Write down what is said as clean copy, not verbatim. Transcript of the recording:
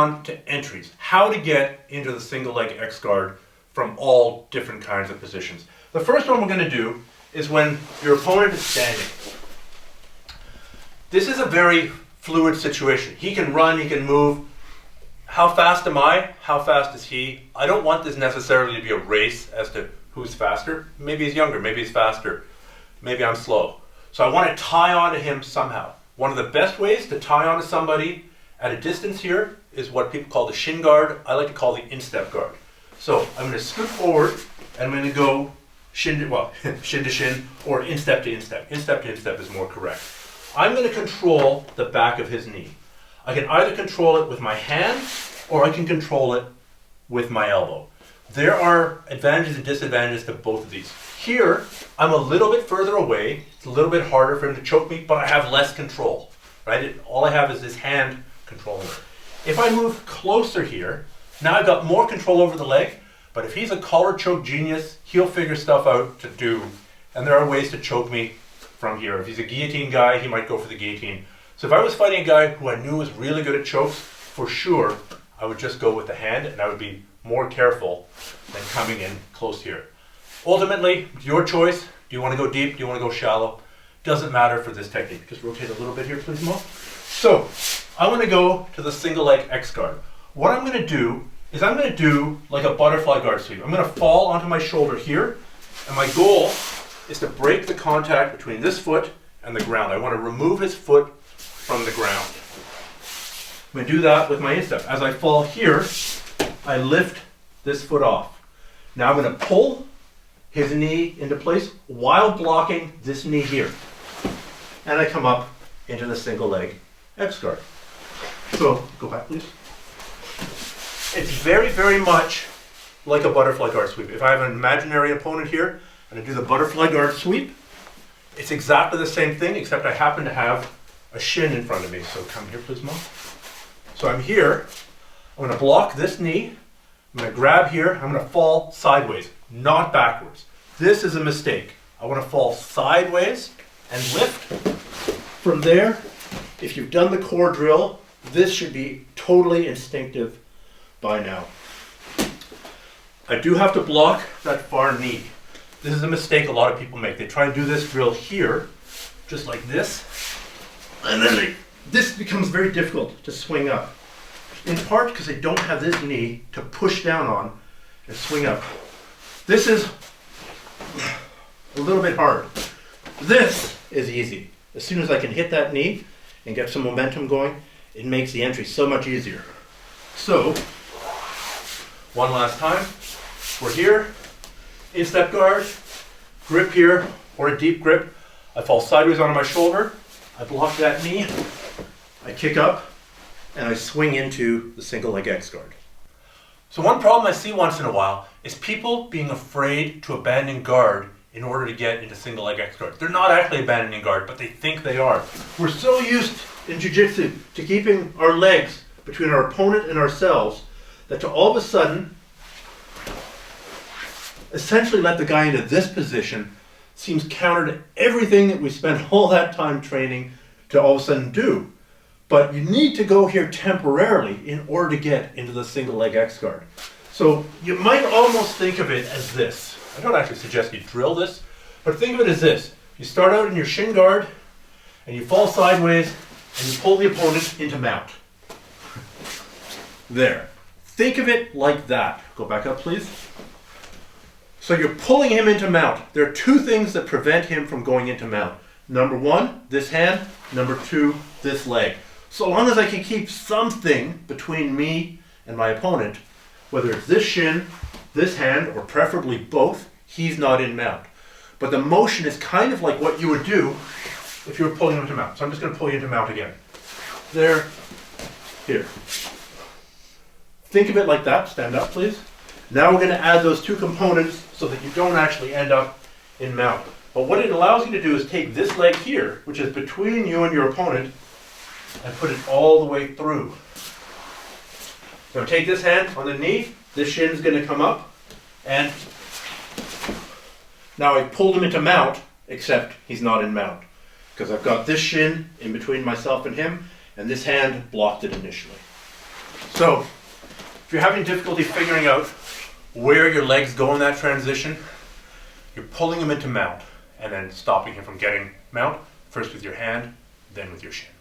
on to entries. How to get into the single leg X guard from all different kinds of positions. The first one we're going to do is when your opponent is standing. This is a very fluid situation. He can run, he can move. How fast am I? How fast is he? I don't want this necessarily to be a race as to who's faster. Maybe he's younger, maybe he's faster. Maybe I'm slow. So I want to tie on to him somehow. One of the best ways to tie on to somebody at a distance here is what people call the shin guard. I like to call the instep guard. So I'm going to scoot forward and I'm going to go shin to shin or instep to instep. Instep to instep is more correct. I'm going to control the back of his knee. I can either control it with my hand or I can control it with my elbow. There are advantages and disadvantages to both of these. Here, I'm a little bit further away. It's a little bit harder for him to choke me, but I have less control, right? All I have is this hand controlling it. If I move closer here, now I've got more control over the leg, but if he's a collar choke genius, he'll figure stuff out to do, and there are ways to choke me from here. If he's a guillotine guy, he might go for the guillotine. So if I was fighting a guy who I knew was really good at chokes, for sure, I would just go with the hand, and I would be more careful than coming in close here. Ultimately, it's your choice. Do you want to go deep? Do you want to go shallow? Doesn't matter for this technique. Just rotate a little bit here, please, Mo. So, I want to go to the single leg X guard. What I'm going to do is I'm going to do like a butterfly guard sweep. I'm going to fall onto my shoulder here, and my goal is to break the contact between this foot and the ground. I want to remove his foot from the ground. I'm going to do that with my instep. As I fall here, I lift this foot off. Now I'm going to pull his knee into place while blocking this knee here. And I come up into the single leg X guard. So, go back please. It's very, very much like a butterfly guard sweep. If I have an imaginary opponent here and I do the butterfly guard sweep, it's exactly the same thing except I happen to have a shin in front of me. So come here please, Mom. So I'm here, I'm going to block this knee, I'm going to grab here, I'm going to fall sideways, not backwards. This is a mistake. I want to fall sideways and lift. From there, if you've done the core drill, this should be totally instinctive by now. I do have to block that far knee. This is a mistake a lot of people make. They try and do this drill here, just like this, and then this becomes very difficult to swing up. In part because they don't have this knee to push down on and swing up. This is a little bit hard. This is easy. As soon as I can hit that knee and get some momentum going, it makes the entry so much easier. So, one last time. We're here, instep guard, grip here, or a deep grip. I fall sideways onto my shoulder, I block that knee, I kick up, and I swing into the single leg X guard. So one problem I see once in a while is people being afraid to abandon guard in order to get into single leg X guard. They're not actually abandoning guard, but they think they are. We're so used in jiu-jitsu to keeping our legs between our opponent and ourselves that to all of a sudden essentially let the guy into this position seems counter to everything that we spent all that time training to all of a sudden do. But you need to go here temporarily in order to get into the single leg X guard. So you might almost think of it as this. I don't actually suggest you drill this, but think of it as this. You start out in your shin guard and you fall sideways and you pull the opponent into mount. There. Think of it like that. Go back up, please. So you're pulling him into mount. There are two things that prevent him from going into mount. Number one, this hand. Number two, this leg. So long as I can keep something between me and my opponent, whether it's this shin, this hand, or preferably both, he's not in mount. But the motion is kind of like what you would do if you were pulling him into mount. So I'm just going to pull you into mount again. There, here. Think of it like that. Stand up, please. Now we're going to add those two components so that you don't actually end up in mount. But what it allows you to do is take this leg here, which is between you and your opponent, and put it all the way through. So take this hand on the knee, this shin is going to come up, and now I pulled him into mount, except he's not in mount. Because I've got this shin in between myself and him, and this hand blocked it initially. So, if you're having difficulty figuring out where your legs go in that transition, you're pulling him into mount and then stopping him from getting mount, first with your hand, then with your shin.